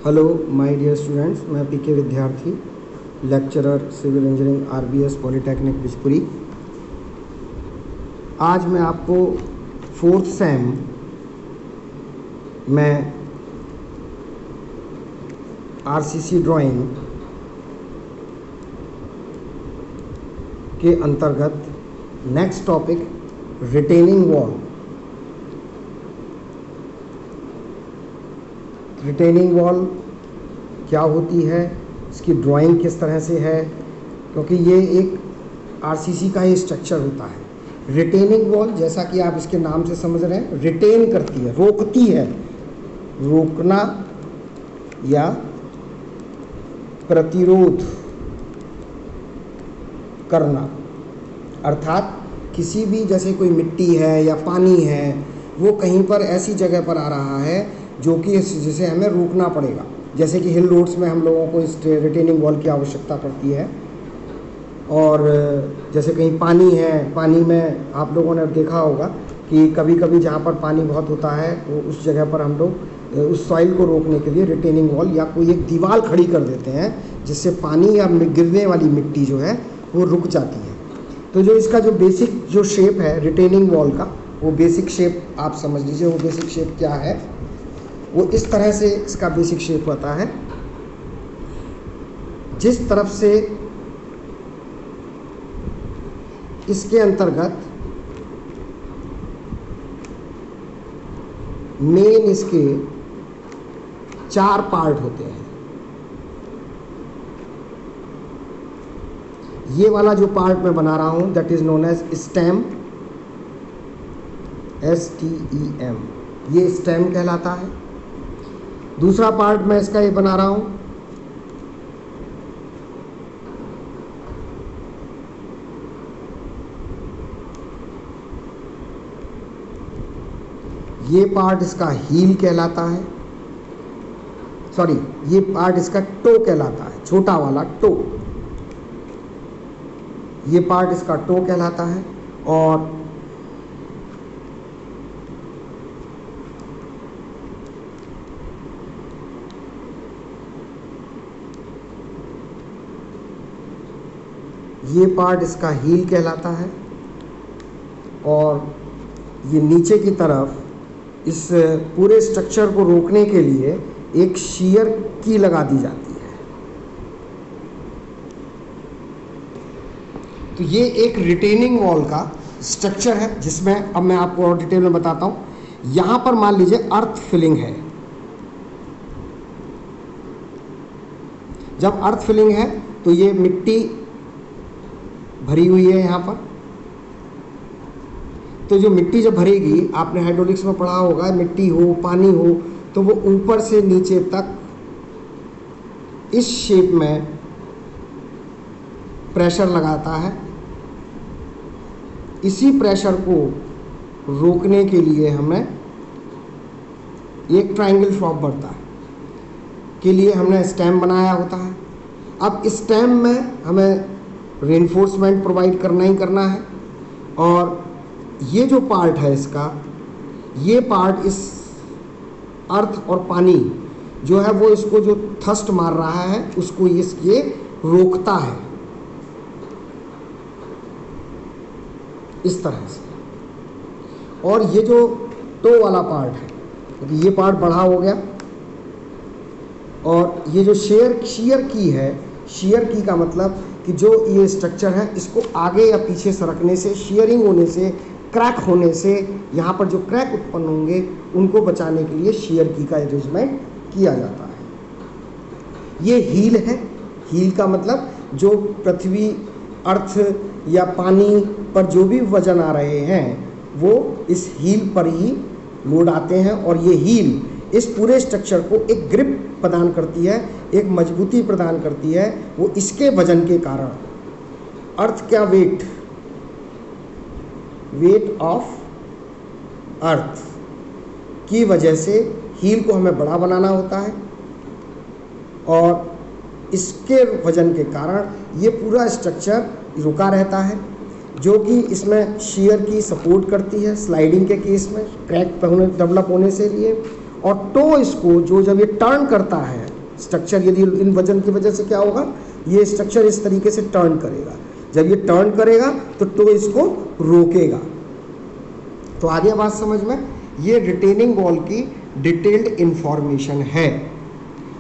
Hello my dear students, मैं P K Vidyarthi, lecturer civil engineering R B S polytechnic Bijpuri. आज मैं आपको 4th सेम में आरसीसी ड्राइंग के अंतर्गत next topic retaining wall. Retaining wall क्या होती है, इसकी ड्राइंग किस तरह से है, क्योंकि ये एक आरसीसी का ही स्ट्रक्चर होता है। रिटेनिंग वॉल जैसा कि आप इसके नाम से समझ रहे हैं, रिटेन करती है, रोकती है, रोकना या प्रतिरोध करना। अर्थात किसी भी, जैसे कोई मिट्टी है या पानी है, वो कहीं पर ऐसी जगह पर आ रहा है जो कि जिसे हमें रोकना पड़ेगा। जैसे कि हिल रोड्स में हम लोगों को इस रिटेनिंग वॉल की आवश्यकता पड़ती है। और जैसे कहीं पानी है, पानी में आप लोगों ने देखा होगा कि कभी कभी जहाँ पर पानी बहुत होता है तो उस जगह पर हम लोग उस सॉइल को रोकने के लिए रिटेनिंग वॉल या कोई एक दीवार खड़ी कर देते हैं, जिससे पानी या गिरने वाली मिट्टी जो है वो रुक जाती है। तो जो इसका जो बेसिक जो शेप है रिटेनिंग वॉल का, वो बेसिक शेप आप समझ लीजिए। वो बेसिक शेप क्या है, वो इस तरह से इसका बेसिक शेप होता है। जिस तरफ से इसके अंतर्गत मेन इसके 4 पार्ट होते हैं। ये वाला जो पार्ट मैं बना रहा हूं that is known as stem, STEM, ये स्टेम कहलाता है। दूसरा पार्ट मैं इसका ये बना रहा हूं, ये पार्ट इसका हील कहलाता है। सॉरी, ये पार्ट इसका टो कहलाता है, छोटा वाला टो। ये पार्ट इसका टो कहलाता है। और ये पार्ट इसका हील कहलाता है। और ये नीचे की तरफ इस पूरे स्ट्रक्चर को रोकने के लिए एक शीयर की लगा दी जाती है। तो ये एक रिटेनिंग वॉल का स्ट्रक्चर है, जिसमें अब मैं आपको और डिटेल में बताता हूं। यहां पर मान लीजिए अर्थ फिलिंग है। जब अर्थ फिलिंग है तो ये मिट्टी भरी हुई है यहाँ पर। तो जो मिट्टी जब भरेगी, आपने हाइड्रोलिक्स में पढ़ा होगा, मिट्टी हो पानी हो तो वो ऊपर से नीचे तक इस शेप में प्रेशर लगाता है। इसी प्रेशर को रोकने के लिए हमें एक ट्रायंगल शॉप बढ़ता है के लिए हमने स्टेम बनाया होता है। अब स्टेम में हमें रेनफोर्समेंट प्रोवाइड करना ही करना है। और ये जो पार्ट है इसका, ये पार्ट इस अर्थ और पानी जो है वो इसको जो थ्रस्ट मार रहा है उसको ये रोकता है इस तरह से। और ये जो टो वाला पार्ट है, क्योंकि ये पार्ट बड़ा हो गया, और ये जो शीयर की है, शीयर की का मतलब कि जो ये स्ट्रक्चर है इसको आगे या पीछे सरकने से, शीयरिंग होने से, क्रैक होने से, यहाँ पर जो क्रैक उत्पन्न होंगे उनको बचाने के लिए शीयर की का अरेंजमेंट किया जाता है। ये हील है। हील का मतलब जो पृथ्वी, अर्थ या पानी पर जो भी वजन आ रहे हैं वो इस हील पर ही लोड आते हैं। और ये हील इस पूरे स्ट्रक्चर को एक ग्रिप प्रदान करती है, एक मजबूती प्रदान करती है। वो इसके वजन के कारण, अर्थ क्या वेट ऑफ अर्थ की वजह से हील को हमें बड़ा बनाना होता है। और इसके वजन के कारण ये पूरा स्ट्रक्चर रुका रहता है, जो कि इसमें शीयर की सपोर्ट करती है स्लाइडिंग के केस में, क्रैक डेवलप होने से लिए। और टो इसको जो जब ये टर्न करता है स्ट्रक्चर यदि इन वजन की वजह से क्या होगा, ये स्ट्रक्चर इस तरीके से टर्न करेगा। जब ये टर्न करेगा तो इसको रोकेगा। तो आ गया बात समझ में। ये रिटेनिंग वॉल की डिटेल्ड इंफॉर्मेशन है।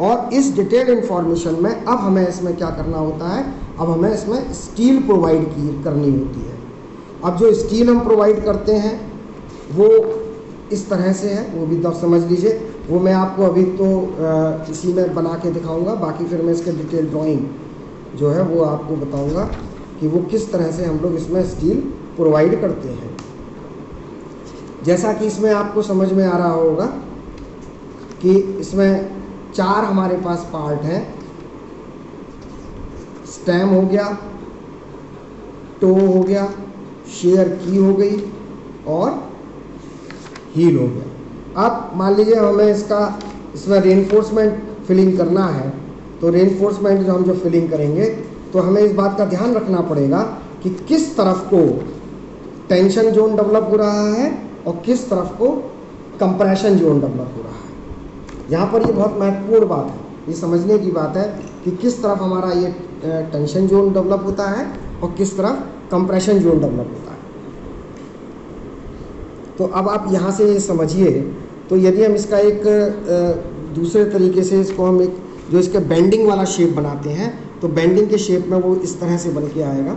और इस डिटेल्ड इंफॉर्मेशन में अब हमें इसमें क्या करना होता है, अब हमें इसमें स्टील प्रोवाइड करनी होती है। अब जो स्टील हम प्रोवाइड करते हैं वो इस तरह से है, वो भी तो समझ लीजिए। वो मैं आपको अभी तो इसी में बना के दिखाऊंगा, बाकी फिर मैं इसके डिटेल ड्राइंग जो है वो आपको बताऊंगा कि वो किस तरह से हम लोग इसमें स्टील प्रोवाइड करते हैं। जैसा कि इसमें आपको समझ में आ रहा होगा कि इसमें 4 हमारे पास पार्ट हैं। स्टेम हो गया, टो हो गया, शेयर की हो गई और हील हो गया। अब मान लीजिए हमें इसमें रेनफोर्समेंट फिलिंग करना है, तो रेनफोर्समेंट जो हम फिलिंग करेंगे तो हमें इस बात का ध्यान रखना पड़ेगा कि किस तरफ को टेंशन जोन डेवलप हो रहा है और किस तरफ को कंप्रेशन जोन डेवलप हो रहा है। यहाँ पर ये बहुत महत्वपूर्ण बात है, ये समझने की बात है कि किस तरफ हमारा ये टेंशन जोन डेवलप होता है और किस तरफ कंप्रेशन जोन डेवलप होता है। तो अब आप यहाँ से ये समझिए। तो यदि हम इसका एक दूसरे तरीके से इसको हम एक जो इसके बेंडिंग वाला शेप बनाते हैं, तो बेंडिंग के शेप में वो इस तरह से बन के आएगा।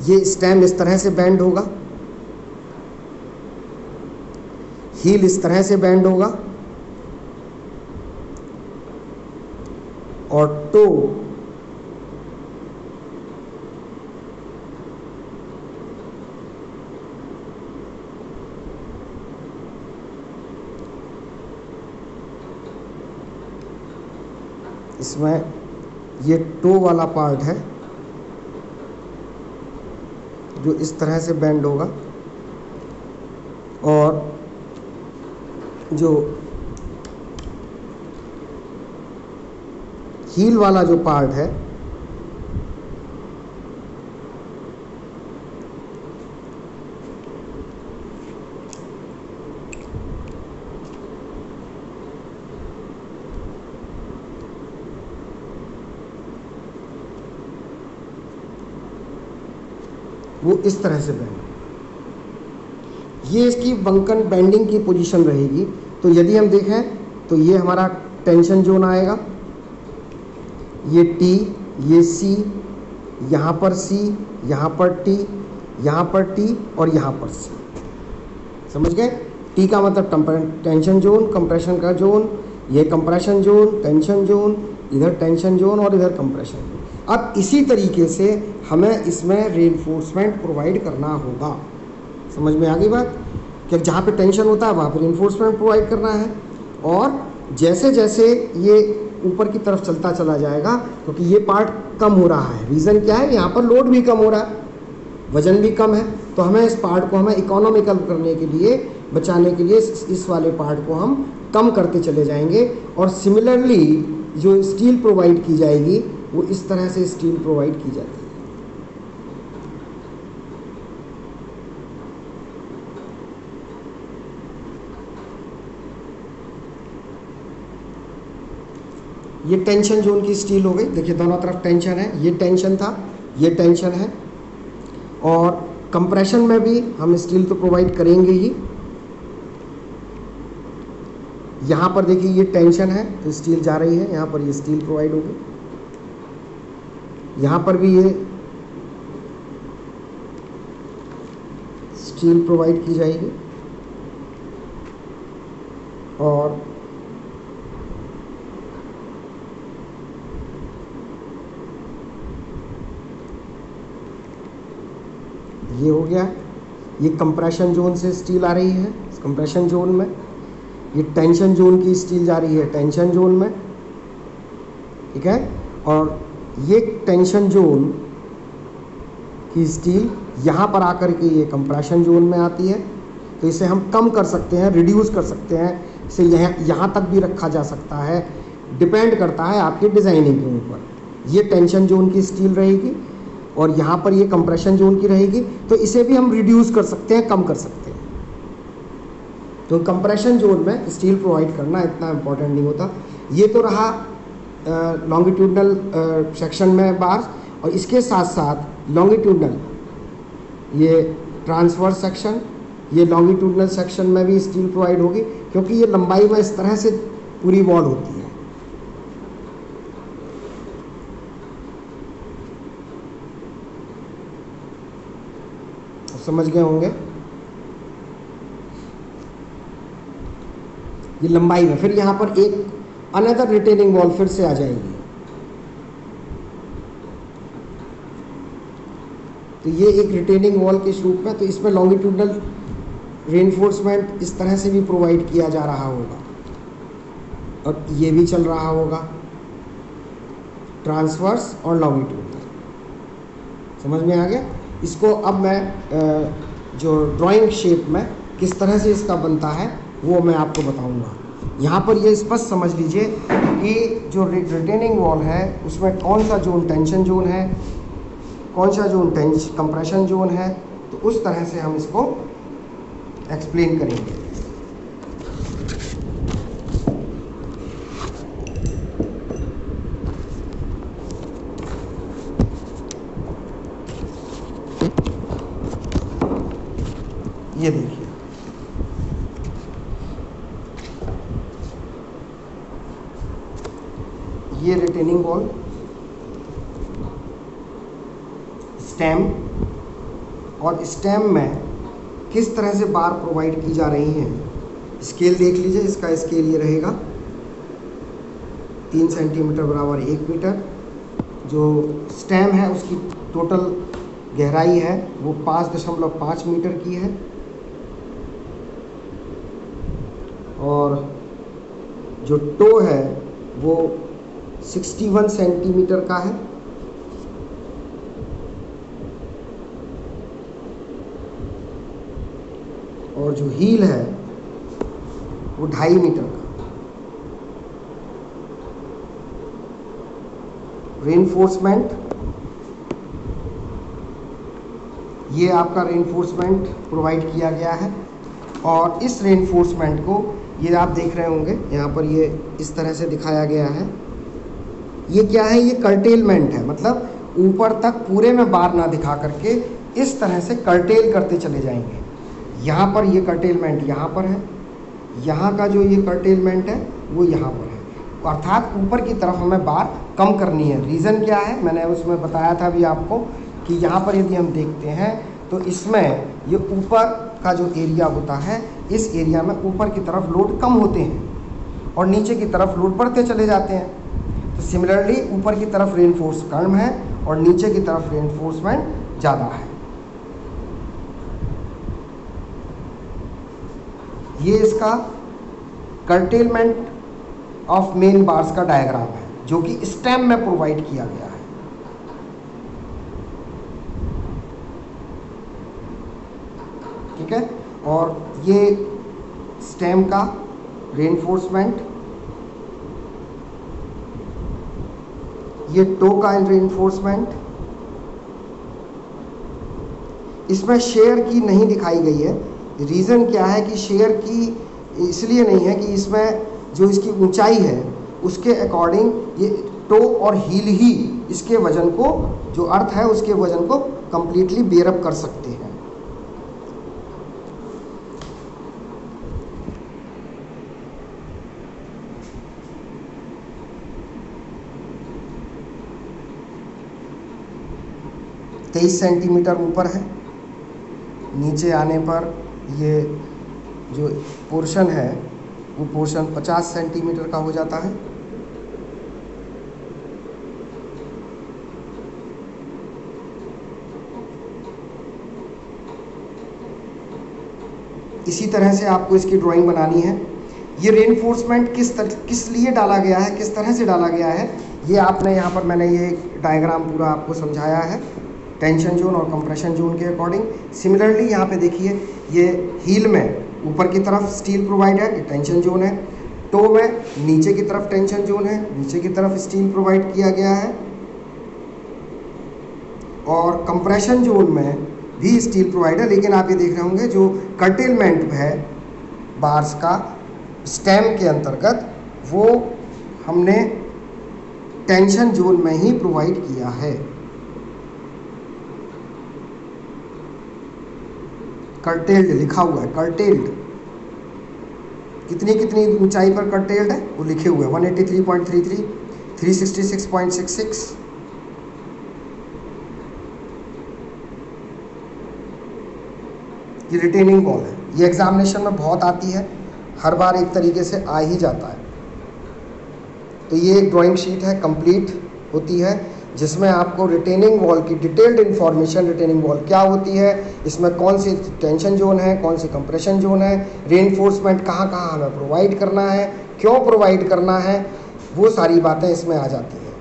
ये स्टेम इस तरह से बेंड होगा, हील इस तरह से बेंड होगा और टो इसमें ये टो वाला पार्ट है जो इस तरह से बेंड होगा और जो हील वाला जो पार्ट है वो इस तरह से बेंड, ये इसकी बंकन बेंडिंग की पोजीशन रहेगी। तो यदि हम देखें तो ये हमारा टेंशन जोन आएगा, ये टी, ये सी, यहाँ पर सी, यहाँ पर टी, यहाँ पर टी और यहाँ पर सी। समझ गए? टी का मतलब टेंशन जोन, कंप्रेशन का जोन, ये कंप्रेशन जोन, टेंशन जोन, इधर टेंशन जोन और इधर कंप्रेशन जोन। अब इसी तरीके से हमें इसमें रेनफोर्समेंट प्रोवाइड करना होगा। समझ में आ गई बात? कि जहाँ पे टेंशन होता है वहाँ पे रेनफोर्समेंट प्रोवाइड करना है। और जैसे जैसे ये ऊपर की तरफ चलता चला जाएगा, क्योंकि ये पार्ट कम हो रहा है, रीज़न क्या है, यहाँ पर लोड भी कम हो रहा है, वजन भी कम है, तो हमें इस पार्ट को हमें इकोनॉमिकल करने के लिए, बचाने के लिए इस वाले पार्ट को हम कम करते चले जाएंगे। और सिमिलरली जो स्टील प्रोवाइड की जाएगी वो इस तरह से स्टील प्रोवाइड की जाती है। ये टेंशन जोन की स्टील हो गई। देखिए दोनों तरफ टेंशन है, ये टेंशन था, ये टेंशन है। और कंप्रेशन में भी हम स्टील तो प्रोवाइड करेंगे ही। यहाँ पर देखिए ये टेंशन है तो स्टील जा रही है, यहाँ पर ये स्टील प्रोवाइड होगी। यहाँ पर भी ये स्टील प्रोवाइड की जाएगी। और ये हो गया, ये कंप्रेशन जोन से स्टील आ रही है, कंप्रेशन जोन में। ये टेंशन जोन की स्टील जा रही है टेंशन जोन में, ठीक है। और ये टेंशन जोन की स्टील यहाँ पर आकर के ये कंप्रेशन जोन में आती है। तो इसे हम कम कर सकते हैं, रिड्यूस कर सकते हैं, इसे यहाँ तक भी रखा जा सकता है। डिपेंड करता है आपकी डिज़ाइनिंग के ऊपर। ये टेंशन जोन की स्टील रहेगी और यहाँ पर ये कंप्रेशन जोन की रहेगी, तो इसे भी हम रिड्यूस कर सकते हैं, कम कर सकते हैं। तो कंप्रेशन जोन में स्टील प्रोवाइड करना इतना इम्पोर्टेंट नहीं होता। ये तो रहा लॉन्गिट्यूडनल सेक्शन में बार्स, और इसके साथ साथ लॉन्गिट्यूडनल ये ट्रांसवर्स सेक्शन, ये लॉन्गिट्यूडनल सेक्शन में भी स्टील प्रोवाइड होगी, क्योंकि ये लंबाई में इस तरह से पूरी वॉल होती है। समझ गए होंगे ये लंबाई में। फिर यहाँ पर एक अनदर रिटेनिंग वॉल फिर से आ जाएगी। तो ये एक रिटेनिंग वॉल के रूप में, तो इसमें लॉन्गिट्यूडनल रेनफोर्समेंट इस तरह से भी प्रोवाइड किया जा रहा होगा, और ये भी चल रहा होगा ट्रांसवर्स और लॉन्गिट्यूडनल। समझ में आ गया? इसको अब मैं जो ड्राइंग शेप में किस तरह से इसका बनता है वो मैं आपको बताऊंगा। यहाँ पर ये स्पष्ट समझ लीजिए कि जो रिटेनिंग वॉल है उसमें कौन सा जोन टेंशन जोन है, कौन सा जोन कंप्रेशन जोन है, तो उस तरह से हम इसको एक्सप्लेन करेंगे। ये देखिए, ये रिटेनिंग वॉल, स्टेम, और स्टेम में किस तरह से बार प्रोवाइड की जा रही हैं। स्केल देख लीजिए, इसका स्केल ये रहेगा 3 सेंटीमीटर बराबर 1 मीटर। जो स्टेम है उसकी टोटल गहराई है वो 5.5 मीटर की है, और जो टो है वो 61 सेंटीमीटर का है, और जो हील है वो 2.5 मीटर का। रेनफोर्समेंट, ये आपका रेनफोर्समेंट प्रोवाइड किया गया है, और इस रेनफोर्समेंट को ये आप देख रहे होंगे यहाँ पर ये इस तरह से दिखाया गया है। ये क्या है? ये कर्टेलमेंट है, मतलब ऊपर तक पूरे में बार ना दिखा करके इस तरह से कर्टेल करते चले जाएंगे। यहाँ पर ये कर्टेलमेंट यहाँ पर है, यहाँ का जो ये कर्टेलमेंट है वो यहाँ पर है, अर्थात ऊपर की तरफ हमें बार कम करनी है। रीज़न क्या है मैंने उसमें बताया था अभी आपको कि यहाँ पर यदि हम देखते हैं तो इसमें ये ऊपर का जो एरिया होता है, इस एरिया में ऊपर की तरफ लोड कम होते हैं और नीचे की तरफ लोड बढ़ते चले जाते हैं। तो सिमिलरली ऊपर की तरफ रेनफोर्स कम है और नीचे की तरफ रेनफोर्समेंट ज़्यादा है। ये इसका कर्टेलमेंट ऑफ मेन बार्स का डायग्राम है जो कि स्टेम में प्रोवाइड किया गया है। ठीक है, और ये स्टेम का रेनफोर्समेंट, ये टो का रेनफोर्समेंट। इसमें शेयर की नहीं दिखाई गई है। रीज़न क्या है कि शेयर की इसलिए नहीं है कि इसमें जो इसकी ऊंचाई है उसके अकॉर्डिंग ये टो और हील ही इसके वजन को, जो अर्थ है उसके वजन को कंप्लीटली बेयरअप कर सकते हैं। तेईस सेंटीमीटर ऊपर है, नीचे आने पर ये जो पोर्शन है वो पोर्शन 50 सेंटीमीटर का हो जाता है। इसी तरह से आपको इसकी ड्राइंग बनानी है। ये रेनफोर्समेंट किस लिए डाला गया है, किस तरह से डाला गया है, ये आपने यहाँ पर मैंने ये डायग्राम पूरा आपको समझाया है टेंशन जोन और कंप्रेशन जोन के अकॉर्डिंग। सिमिलरली यहाँ पे देखिए ये हील में ऊपर की तरफ स्टील प्रोवाइड है, ये टेंशन जोन है। टो में नीचे की तरफ टेंशन जोन है, नीचे की तरफ स्टील प्रोवाइड किया गया है। और कंप्रेशन जोन में भी स्टील प्रोवाइड है, लेकिन आप ये देख रहे होंगे जो कर्टेलमेंट है बार्स का स्टेम के अंतर्गत वो हमने टेंशन जोन में ही प्रोवाइड किया है। कर्टेल्ड लिखा हुआ है, कर्टेल्ड कितनी कितनी ऊंचाई पर कर्टेल्ड है वो लिखे हुए हैं 183.33, 366.66, ये रिटेनिंग वॉल है। ये एग्जामिनेशन में बहुत आती है, हर बार एक तरीके से आ ही जाता है। तो ये एक ड्राइंग शीट है, कंप्लीट होती है, जिसमें आपको रिटेनिंग वॉल की डिटेल्ड इन्फॉर्मेशन, रिटेनिंग वॉल क्या होती है, इसमें कौन सी टेंशन जोन है, कौन सी कंप्रेशन जोन है, रेनफोर्समेंट कहाँ कहाँ हमें प्रोवाइड करना है, क्यों प्रोवाइड करना है, वो सारी बातें इसमें आ जाती हैं।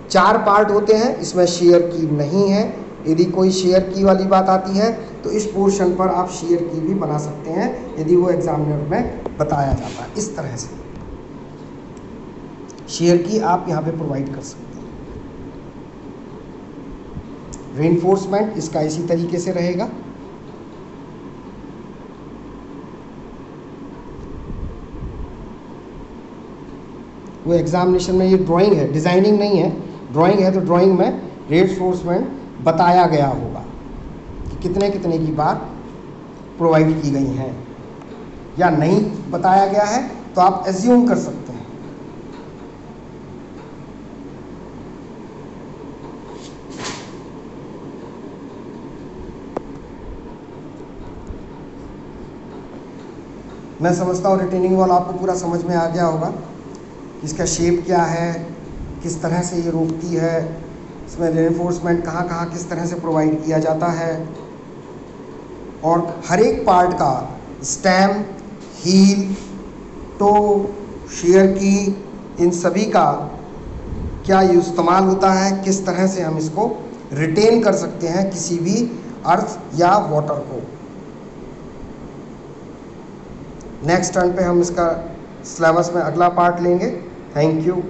4 पार्ट होते हैं, इसमें शेयर की नहीं है। यदि कोई शेयर की वाली बात आती है तो इस पोर्शन पर आप शेयर की भी बना सकते हैं, यदि वो एग्जामिनर में बताया जाता है। इस तरह से शेयर की आप यहाँ पे प्रोवाइड कर सकते हैं। रेनफोर्समेंट इसका इसी तरीके से रहेगा। वो एग्जामिनेशन में, ये ड्राइंग है, डिजाइनिंग नहीं है, ड्राइंग है, तो ड्राइंग में रेनफोर्समेंट बताया गया होगा कि कितने कितने की बार प्रोवाइड की गई हैं, या नहीं बताया गया है तो आप एज्यूम कर सकते हैं। मैं समझता हूँ रिटेनिंग वॉल आपको पूरा समझ में आ गया होगा, इसका शेप क्या है, किस तरह से ये रोकती है, इसमें रेनफोर्समेंट कहाँ कहाँ किस तरह से प्रोवाइड किया जाता है, और हर एक पार्ट का स्टेम, हील, टो, शेयर की, इन सभी का क्या इस्तेमाल होता है, किस तरह से हम इसको रिटेन कर सकते हैं किसी भी अर्थ या वाटर को। नेक्स्ट टर्न पे हम इसका सिलेबस में अगला पार्ट लेंगे। Thank you.